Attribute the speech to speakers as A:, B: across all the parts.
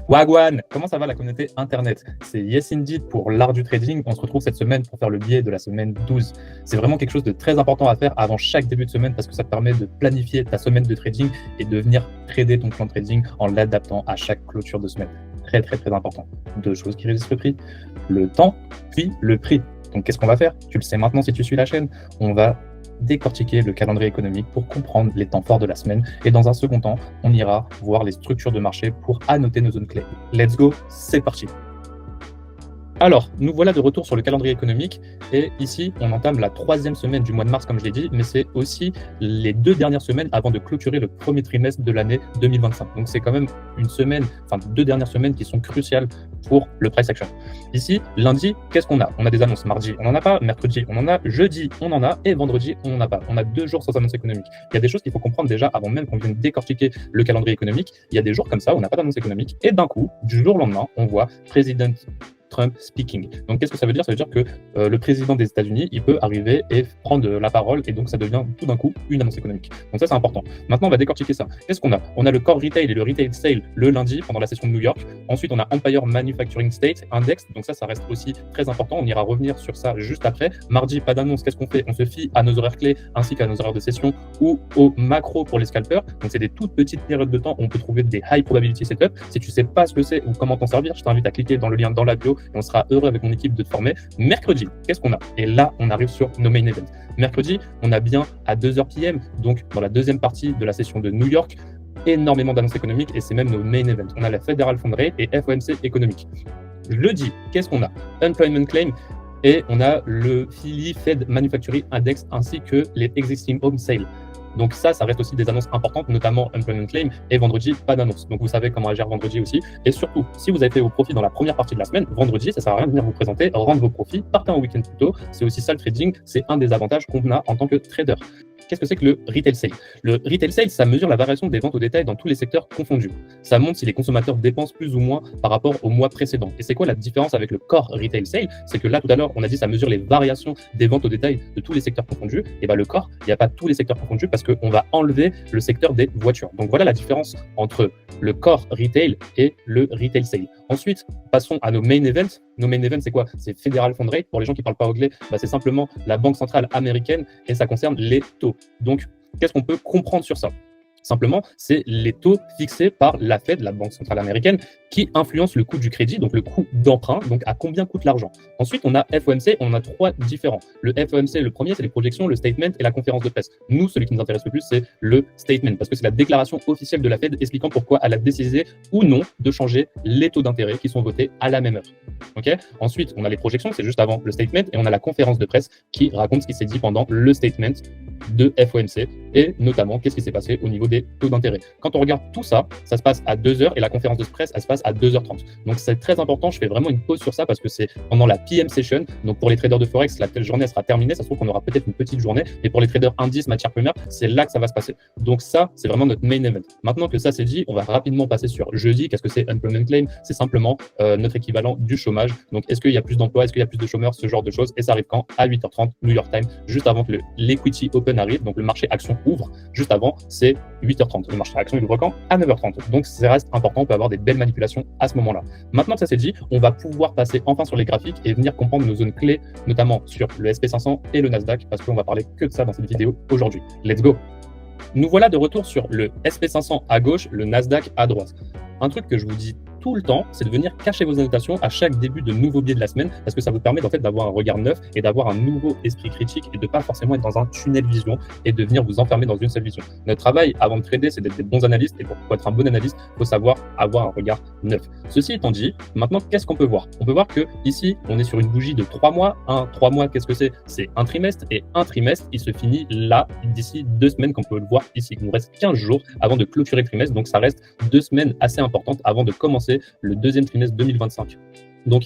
A: Wagwan, comment ça va la communauté internet? C'est Yes Indeed pour l'art du trading. On se retrouve cette semaine pour faire le biais de la semaine 12. C'est vraiment quelque chose de très important à faire avant chaque début de semaine parce que ça te permet de planifier ta semaine de trading et de venir trader ton plan de trading en l'adaptant à chaque clôture de semaine. Très très très important. Deux choses qui résistent le prix, le temps puis le prix. Donc qu'est-ce qu'on va faire? Tu le sais maintenant si tu suis la chaîne. On va décortiquer le calendrier économique pour comprendre les temps forts de la semaine et dans un second temps, on ira voir les structures de marché pour annoter nos zones clés. Let's go, c'est parti. Alors, nous voilà de retour sur le calendrier économique et ici, on entame la troisième semaine du mois de mars, comme je l'ai dit, mais c'est aussi les 2 dernières semaines avant de clôturer le premier trimestre de l'année 2025. Donc, c'est quand même une semaine, enfin 2 dernières semaines qui sont cruciales pour le price action. Ici, lundi, qu'est-ce qu'on a? On a des annonces. Mardi, on n'en a pas. Mercredi, on en a. Jeudi, on en a. Et vendredi, on n'en a pas. On a 2 jours sans annonce économique. Il y a des choses qu'il faut comprendre déjà avant même qu'on vienne décortiquer le calendrier économique. Il y a des jours comme ça où on n'a pas d'annonce économique et d'un coup, du jour au lendemain, on voit président Trump speaking. Donc, qu'est-ce que ça veut dire? Ça veut dire que le président des États-Unis, il peut arriver et prendre la parole et donc ça devient tout d'un coup une annonce économique. Donc ça, c'est important. Maintenant, on va décortiquer ça. Qu'est-ce qu'on a? On a le core retail et le retail sale le lundi pendant la session de New York. Ensuite, on a Empire Manufacturing State Index. Donc ça reste aussi très important. On ira revenir sur ça juste après. Mardi, pas d'annonce. Qu'est-ce qu'on fait? On se fie à nos horaires clés ainsi qu'à nos horaires de session ou au macro pour les scalpers. Donc c'est des toutes petites périodes de temps où on peut trouver des high probability setup. Si tu sais pas ce que c'est ou comment t'en servir, je t'invite à cliquer dans le lien dans la bio et on sera heureux avec mon équipe de te former. Mercredi, qu'est-ce qu'on a? Et là, on arrive sur nos main events. Mercredi, on a bien à 2h PM, donc dans la deuxième partie de la session de New York, énormément d'annonces économiques et c'est même nos main events. On a la Federal Fund Rate et FOMC économique. Jeudi, qu'est-ce qu'on a? Unemployment Claim et on a le Philly Fed Manufacturing Index ainsi que les Existing Home Sale. Donc ça reste aussi des annonces importantes, notamment Employment Claim et vendredi, pas d'annonce. Donc vous savez comment agir vendredi aussi. Et surtout, si vous avez fait vos profits dans la première partie de la semaine, vendredi, ça sert à rien de venir vous présenter, rendre vos profits, partez en week-end plus tôt. C'est aussi ça le trading, c'est un des avantages qu'on a en tant que trader. Qu'est-ce que c'est que le retail sale? Le retail sale, ça mesure la variation des ventes au détail dans tous les secteurs confondus. Ça montre si les consommateurs dépensent plus ou moins par rapport au mois précédent. Et c'est quoi la différence avec le core retail sale? C'est que là, tout à l'heure, on a dit ça mesure les variations des ventes au détail de tous les secteurs confondus. Et bien le core, il n'y a pas tous les secteurs confondus parce qu'on va enlever le secteur des voitures. Donc voilà la différence entre le core retail et le retail sale. Ensuite, passons à nos main events. Nos main events, c'est quoi? C'est Federal Fund Rate. Pour les gens qui ne parlent pas anglais, c'est simplement la banque centrale américaine et ça concerne les taux. Donc, qu'est-ce qu'on peut comprendre sur ça? Simplement, c'est les taux fixés par la Fed, la Banque centrale américaine, qui influencent le coût du crédit, donc le coût d'emprunt, donc à combien coûte l'argent. Ensuite, on a FOMC, on a 3 différents. Le FOMC, le premier, c'est les projections, le statement et la conférence de presse. Nous, celui qui nous intéresse le plus, c'est le statement, parce que c'est la déclaration officielle de la Fed expliquant pourquoi elle a décidé ou non de changer les taux d'intérêt qui sont votés à la même heure. Okay. Ensuite, on a les projections, c'est juste avant le statement, et on a la conférence de presse qui raconte ce qui s'est dit pendant le statement de FOMC et notamment qu'est-ce qui s'est passé au niveau des taux d'intérêt. Quand on regarde tout ça, ça se passe à 2h et la conférence de presse, elle se passe à 2h30. Donc c'est très important, je fais vraiment une pause sur ça parce que c'est pendant la PM session. Donc pour les traders de Forex, la journée sera terminée, ça se trouve qu'on aura peut-être une petite journée, mais pour les traders indices, matières premières, c'est là que ça va se passer. Donc ça, c'est vraiment notre main event. Maintenant que ça c'est dit, on va rapidement passer sur jeudi. Qu'est-ce que c'est Unemployment Claim? C'est simplement notre équivalent du chômage. Donc est-ce qu'il y a plus d'emplois, est-ce qu'il y a plus de chômeurs, ce genre de choses. Et ça arrive quand? À 8h30 New York Time, juste avant que l'Equity Open arrive, donc le marché action ouvre. Juste avant, c'est 8h30. Le marché action il ouvre quand? À 9h30. Donc ça reste important, on peut avoir des belles manipulations à ce moment-là. Maintenant que ça c'est dit, on va pouvoir passer enfin sur les graphiques et venir comprendre nos zones clés, notamment sur le SP500 et le Nasdaq, parce qu'on va parler que de ça dans cette vidéo aujourd'hui. Let's go! Nous voilà de retour sur le SP500 à gauche, le Nasdaq à droite. Un truc que je vous dis tout le temps, c'est de venir cacher vos annotations à chaque début de nouveau biais de la semaine parce que ça vous permet en fait d'avoir un regard neuf et d'avoir un nouveau esprit critique et de pas forcément être dans un tunnel vision et de venir vous enfermer dans une seule vision. Notre travail avant de trader, c'est d'être des bons analystes et pour être un bon analyste, il faut savoir avoir un regard neuf. Ceci étant dit, maintenant qu'est-ce qu'on peut voir? On peut voir que ici, on est sur une bougie de 3 mois. 3 mois, qu'est-ce que c'est? C'est un trimestre et un trimestre, il se finit là d'ici 2 semaines qu'on peut le voir ici. Il nous reste 15 jours avant de clôturer le trimestre, donc ça reste 2 semaines assez importantes avant de commencer le deuxième trimestre 2025. Donc,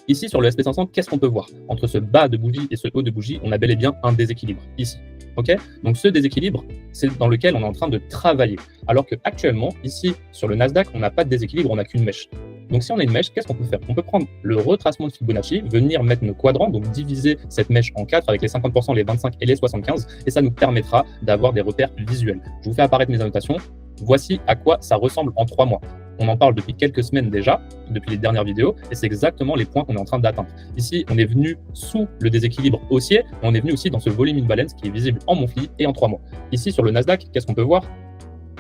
A: ici, sur le SP500, qu'est-ce qu'on peut voir? Entre ce bas de bougie et ce haut de bougie, on a bel et bien un déséquilibre, ici. Okay, donc, ce déséquilibre, c'est dans lequel on est en train de travailler. Alors qu'actuellement, ici, sur le Nasdaq, on n'a pas de déséquilibre, on n'a qu'une mèche. Donc, si on a une mèche, qu'est-ce qu'on peut faire? On peut prendre le retracement de Fibonacci, venir mettre nos quadrants, donc diviser cette mèche en 4 avec les 50%, les 25 et les 75, et ça nous permettra d'avoir des repères visuels. Je vous fais apparaître mes annotations. Voici à quoi ça ressemble en 3 mois. on en parle depuis quelques semaines déjà, depuis les dernières vidéos, et c'est exactement les points qu'on est en train d'atteindre. Ici, on est venu sous le déséquilibre haussier, et on est venu aussi dans ce volume imbalance qui est visible en monthly et en 3 mois. Ici, sur le Nasdaq, qu'est-ce qu'on peut voir?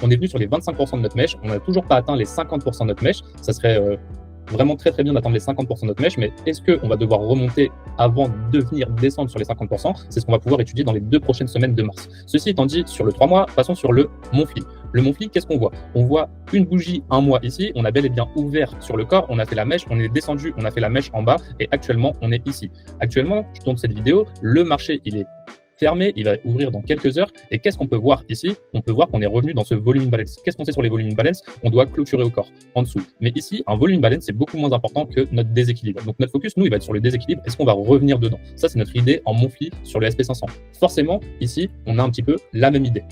A: On est venu sur les 25% de notre mèche, on n'a toujours pas atteint les 50% de notre mèche, ça serait vraiment très bien d'atteindre les 50% de notre mèche, mais est-ce qu'on va devoir remonter avant de venir descendre sur les 50%? C'est ce qu'on va pouvoir étudier dans les 2 prochaines semaines de mars. Ceci étant dit, sur le 3 mois, passons sur le monthly. Le monthly, qu'est-ce qu'on voit? On voit une bougie un mois ici, on a bel et bien ouvert sur le corps, on a fait la mèche, on est descendu, on a fait la mèche en bas, et actuellement, on est ici. Actuellement, je tourne cette vidéo, le marché, il est fermé, il va ouvrir dans quelques heures. Et qu'est-ce qu'on peut voir ici? On peut voir qu'on est revenu dans ce volume imbalance. Qu'est-ce qu'on sait sur les volumes imbalance? On doit clôturer au corps, en dessous. Mais ici, un volume imbalance, c'est beaucoup moins important que notre déséquilibre. Donc notre focus, nous, il va être sur le déséquilibre. Est-ce qu'on va revenir dedans? Ça, c'est notre idée en monthly sur le SP500. Forcément, ici, on a un petit peu la même idée.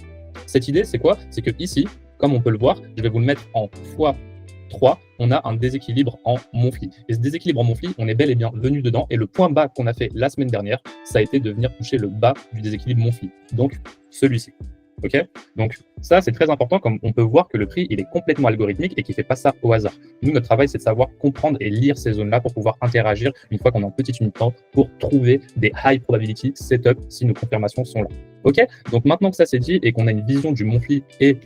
A: Cette idée, c'est quoi? C'est que ici, comme on peut le voir, je vais vous le mettre en x3, on a un déséquilibre en monthly. Et ce déséquilibre en monthly, on est bel et bien venu dedans. Et le point bas qu'on a fait la semaine dernière, ça a été de venir toucher le bas du déséquilibre monthly. Donc, celui-ci. OK? Donc, ça, c'est très important. Comme on peut voir que le prix, il est complètement algorithmique et qu'il ne fait pas ça au hasard. Nous, notre travail, c'est de savoir comprendre et lire ces zones-là pour pouvoir interagir une fois qu'on a une petite unité de temps pour trouver des high probability setup si nos confirmations sont là. OK? Donc, maintenant que ça c'est dit et qu'on a une vision du monthly et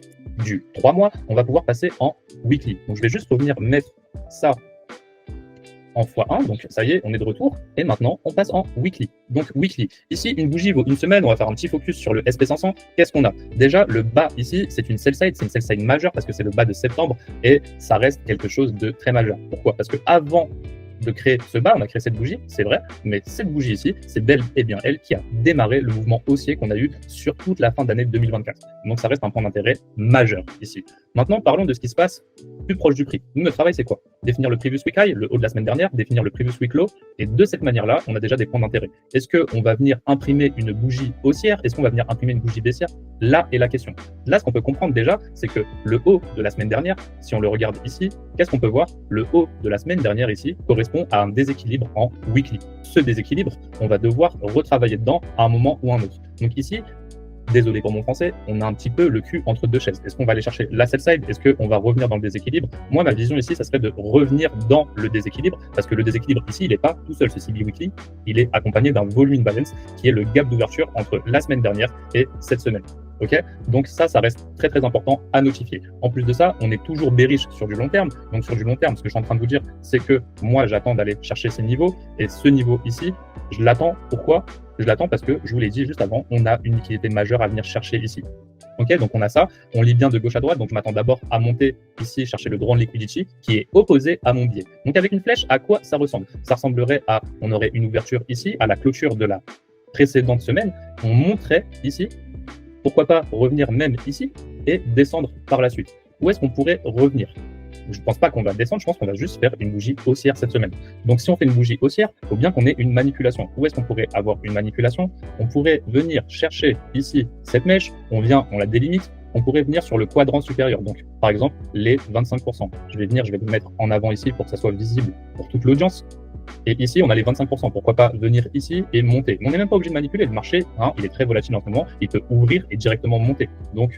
A: du 3 mois, on va pouvoir passer en weekly. Donc, je vais juste revenir mettre ça en x1. Donc, ça y est, on est de retour. Et maintenant, on passe en weekly. Donc, weekly. Ici, une bougie vaut une semaine. On va faire un petit focus sur le SP500. Qu'est-ce qu'on a? Déjà, le bas ici, c'est une sell side. C'est une sell side majeure parce que c'est le bas de septembre et ça reste quelque chose de très majeur. Pourquoi? Parce que avant de créer ce bas, on a créé cette bougie, c'est vrai, mais cette bougie ici, c'est bel et bien elle qui a démarré le mouvement haussier qu'on a eu sur toute la fin d'année 2024. Donc ça reste un point d'intérêt majeur ici. Maintenant, parlons de ce qui se passe plus proche du prix. Nous, notre travail, c'est quoi? Définir le previous week high, le haut de la semaine dernière, définir le previous week low, et de cette manière-là, on a déjà des points d'intérêt. Est-ce qu'on va venir imprimer une bougie haussière? Est-ce qu'on va venir imprimer une bougie baissière? Là est la question. Là, ce qu'on peut comprendre déjà, c'est que le haut de la semaine dernière, si on le regarde ici, qu'est-ce qu'on peut voir? Le haut de la semaine dernière ici correspond à un déséquilibre en weekly. Ce déséquilibre, on va devoir retravailler dedans à un moment ou un autre. Donc ici, désolé pour mon français, on a un petit peu le cul entre deux chaises. Est-ce qu'on va aller chercher la sell side? Est-ce qu'on va revenir dans le déséquilibre? Moi, ma vision ici, ça serait de revenir dans le déséquilibre parce que le déséquilibre ici, il n'est pas tout seul, ce CB Weekly. Il est accompagné d'un volume imbalance qui est le gap d'ouverture entre la semaine dernière et cette semaine. OK? Donc ça reste très important à notifier. En plus de ça, on est toujours bearish sur du long terme. Donc sur du long terme, ce que je suis en train de vous dire, c'est que moi, j'attends d'aller chercher ces niveaux. Et ce niveau ici, je l'attends. Pourquoi? Je l'attends parce que, je vous l'ai dit juste avant, on a une liquidité majeure à venir chercher ici. OK? Donc on a ça. On lit bien de gauche à droite. Donc je m'attends d'abord à monter ici, chercher le grand liquidity qui est opposé à mon biais. Donc avec une flèche, à quoi ça ressemble? Ça ressemblerait à, on aurait une ouverture ici, à la clôture de la précédente semaine. On monterait ici. Pourquoi pas revenir même ici et descendre par la suite? Où est-ce qu'on pourrait revenir? Je ne pense pas qu'on va descendre, je pense qu'on va juste faire une bougie haussière cette semaine. Donc si on fait une bougie haussière, il faut bien qu'on ait une manipulation. Où est-ce qu'on pourrait avoir une manipulation? On pourrait venir chercher ici cette mèche, on la délimite, on pourrait venir sur le quadrant supérieur. Donc par exemple, les 25%. Je vais le mettre en avant ici pour que ça soit visible pour toute l'audience. Et ici, on a les 25%. Pourquoi pas venir ici et monter? Mais on n'est même pas obligé de manipuler. Le marché, il est très volatile en ce moment. Il peut ouvrir et directement monter. Donc,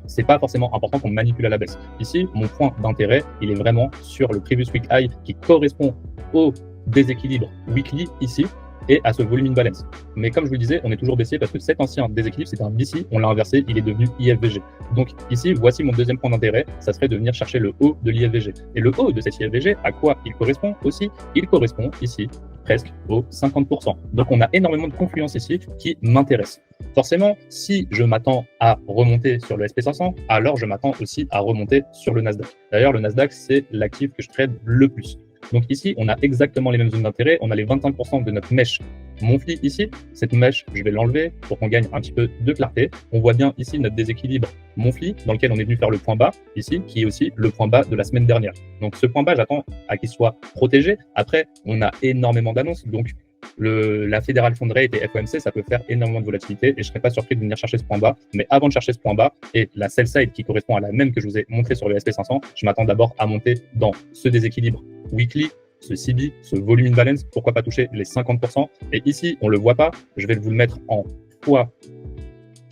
A: c'est pas forcément important qu'on manipule à la baisse. Ici, mon point d'intérêt, il est vraiment sur le previous week high qui correspond au déséquilibre weekly ici et à ce volume imbalance. Mais comme je vous le disais, on est toujours baissier parce que cet ancien déséquilibre, c'était un BC, on l'a inversé, il est devenu IFVG. Donc ici, voici mon deuxième point d'intérêt, ça serait de venir chercher le haut de l'IFVG. Et le haut de cet IFVG, à quoi il correspond aussi? Il correspond ici presque aux 50%. Donc on a énormément de confluence ici qui m'intéresse. Forcément, si je m'attends à remonter sur le SP500, alors je m'attends aussi à remonter sur le Nasdaq. D'ailleurs, le Nasdaq, c'est l'actif que je trade le plus. Donc ici, on a exactement les mêmes zones d'intérêt. On a les 25% de notre mèche monthly ici. Cette mèche, je vais l'enlever pour qu'on gagne un petit peu de clarté. On voit bien ici notre déséquilibre monthly dans lequel on est venu faire le point bas ici, qui est aussi le point bas de la semaine dernière. Donc ce point bas, j'attends à qu'il soit protégé. Après, on a énormément d'annonces. Donc la Federal Fund Rate et FOMC, ça peut faire énormément de volatilité et je ne serais pas surpris de venir chercher ce point bas. Mais avant de chercher ce point bas et la sell side qui correspond à la même que je vous ai montré sur le SP500, je m'attends d'abord à monter dans ce déséquilibre weekly, ce CB, ce volume imbalance, pourquoi pas toucher les 50%. Et ici, on ne le voit pas, je vais vous le mettre en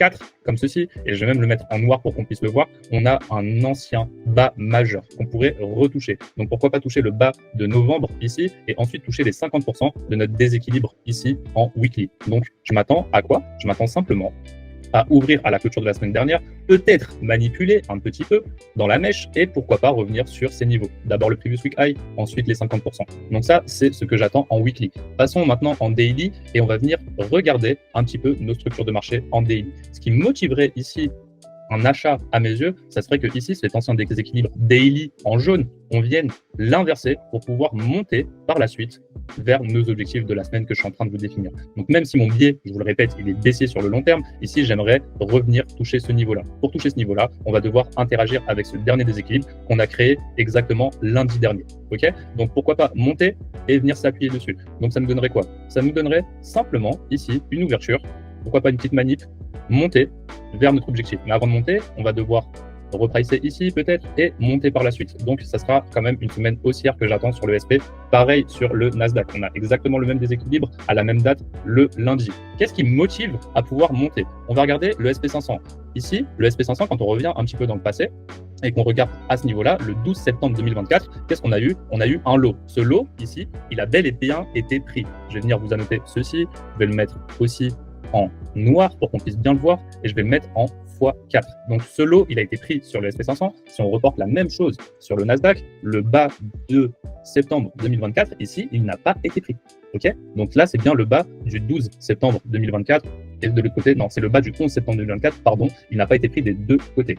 A: 4 comme ceci, et je vais même le mettre en noir pour qu'on puisse le voir, on a un ancien bas majeur qu'on pourrait retoucher. Donc pourquoi pas toucher le bas de novembre ici et ensuite toucher les 50% de notre déséquilibre ici en weekly. Donc je m'attends à quoi? Je m'attends simplement à ouvrir à la clôture de la semaine dernière, peut-être manipuler un petit peu dans la mèche et pourquoi pas revenir sur ces niveaux. D'abord le previous week high, ensuite les 50%. Donc ça, c'est ce que j'attends en weekly. Passons maintenant en daily et on va venir regarder un petit peu nos structures de marché en daily. Ce qui me motiverait ici un achat à mes yeux, ça serait que ici, cet ancien déséquilibre daily en jaune, on vienne l'inverser pour pouvoir monter par la suite vers nos objectifs de la semaine que je suis en train de vous définir. Donc même si mon biais, je vous le répète, il est baissier sur le long terme, ici j'aimerais revenir toucher ce niveau-là. Pour toucher ce niveau-là, on va devoir interagir avec ce dernier déséquilibre qu'on a créé exactement lundi dernier. Ok? Donc pourquoi pas monter et venir s'appuyer dessus. Donc ça me donnerait quoi? Ça nous donnerait simplement ici une ouverture, pourquoi pas une petite manip, monter vers notre objectif. Mais avant de monter, on va devoir repricer ici peut-être et monter par la suite. Donc ça sera quand même une semaine haussière que j'attends sur le SP. Pareil sur le Nasdaq. On a exactement le même déséquilibre à la même date le lundi. Qu'est-ce qui me motive à pouvoir monter? On va regarder le SP500. Ici, le SP500, quand on revient un petit peu dans le passé et qu'on regarde à ce niveau-là, le 12 septembre 2024, qu'est-ce qu'on a eu? On a eu un lot. Ce lot ici, il a bel et bien été pris. Je vais venir vous annoter ceci. Je vais le mettre aussi en noir pour qu'on puisse bien le voir et je vais le mettre en x4. Donc ce lot, il a été pris sur le SP500. Si on reporte la même chose sur le Nasdaq, le bas de septembre 2024, ici, il n'a pas été pris. Ok? Donc là, c'est bien le bas du 12 septembre 2024 et de l'autre côté, non, c'est le bas du 11 septembre 2024, pardon, il n'a pas été pris des deux côtés.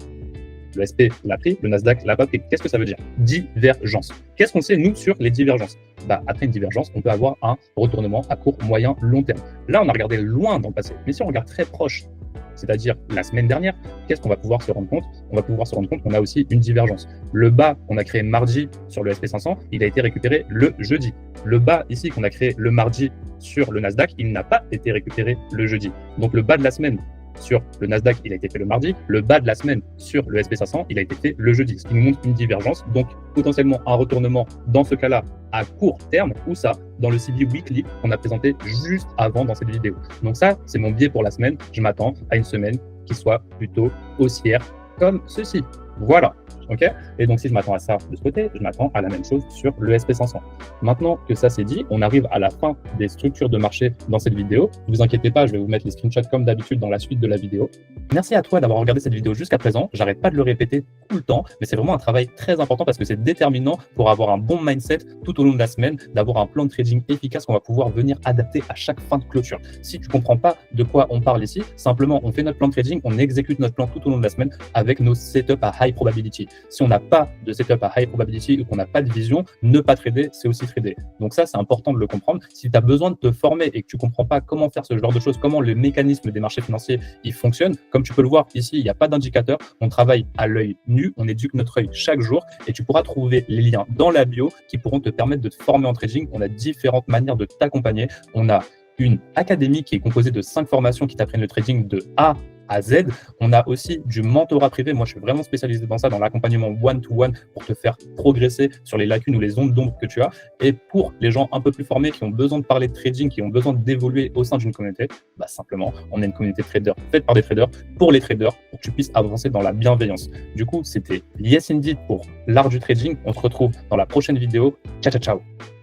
A: Le SP l'a pris, le Nasdaq l'a pas pris. Qu'est-ce que ça veut dire? Divergence. Qu'est-ce qu'on sait, nous, sur les divergences? Après une divergence, on peut avoir un retournement à court, moyen, long terme. Là, on a regardé loin dans le passé. Mais si on regarde très proche, c'est-à-dire la semaine dernière, qu'est-ce qu'on va pouvoir se rendre compte? On va pouvoir se rendre compte qu'on a aussi une divergence. Le bas qu'on a créé mardi sur le SP500, il a été récupéré le jeudi. Le bas ici qu'on a créé le mardi sur le Nasdaq, il n'a pas été récupéré le jeudi. Donc le bas de la semaine sur le Nasdaq, il a été fait le mardi. Le bas de la semaine sur le SP500, il a été fait le jeudi, ce qui nous montre une divergence. Donc, potentiellement un retournement dans ce cas-là à court terme, ou ça, dans le CB Weekly qu'on a présenté juste avant dans cette vidéo. Donc ça, c'est mon biais pour la semaine. Je m'attends à une semaine qui soit plutôt haussière comme ceci. Voilà. Ok? Et donc, si je m'attends à ça de ce côté, je m'attends à la même chose sur le SP500. Maintenant que ça c'est dit, on arrive à la fin des structures de marché dans cette vidéo. Ne vous inquiétez pas, je vais vous mettre les screenshots comme d'habitude dans la suite de la vidéo. Merci à toi d'avoir regardé cette vidéo jusqu'à présent. J'arrête pas de le répéter tout le temps, mais c'est vraiment un travail très important parce que c'est déterminant pour avoir un bon mindset tout au long de la semaine, d'avoir un plan de trading efficace qu'on va pouvoir venir adapter à chaque fin de clôture. Si tu comprends pas de quoi on parle ici, simplement on fait notre plan de trading, on exécute notre plan tout au long de la semaine avec nos setups à high probability. Si on n'a pas de setup à high probability ou qu'on n'a pas de vision, ne pas trader, c'est aussi trader. Donc ça, c'est important de le comprendre. Si tu as besoin de te former et que tu comprends pas comment faire ce genre de choses, comment le mécanisme des marchés financiers il fonctionne, comme tu peux le voir ici, il n'y a pas d'indicateur. On travaille à l'œil nu, on éduque notre œil chaque jour et tu pourras trouver les liens dans la bio qui pourront te permettre de te former en trading. On a différentes manières de t'accompagner. On a une académie qui est composée de 5 formations qui t'apprennent le trading de A à Z. On a aussi du mentorat privé. Moi, je suis vraiment spécialisé dans ça, dans l'accompagnement one-to-one pour te faire progresser sur les lacunes ou les zones d'ombre que tu as. Et pour les gens un peu plus formés qui ont besoin de parler de trading, qui ont besoin d'évoluer au sein d'une communauté, simplement, on est une communauté de traders faite par des traders pour les traders pour que tu puisses avancer dans la bienveillance. Du coup, c'était Yes Indeed pour l'art du trading. On se retrouve dans la prochaine vidéo. Ciao, ciao, ciao.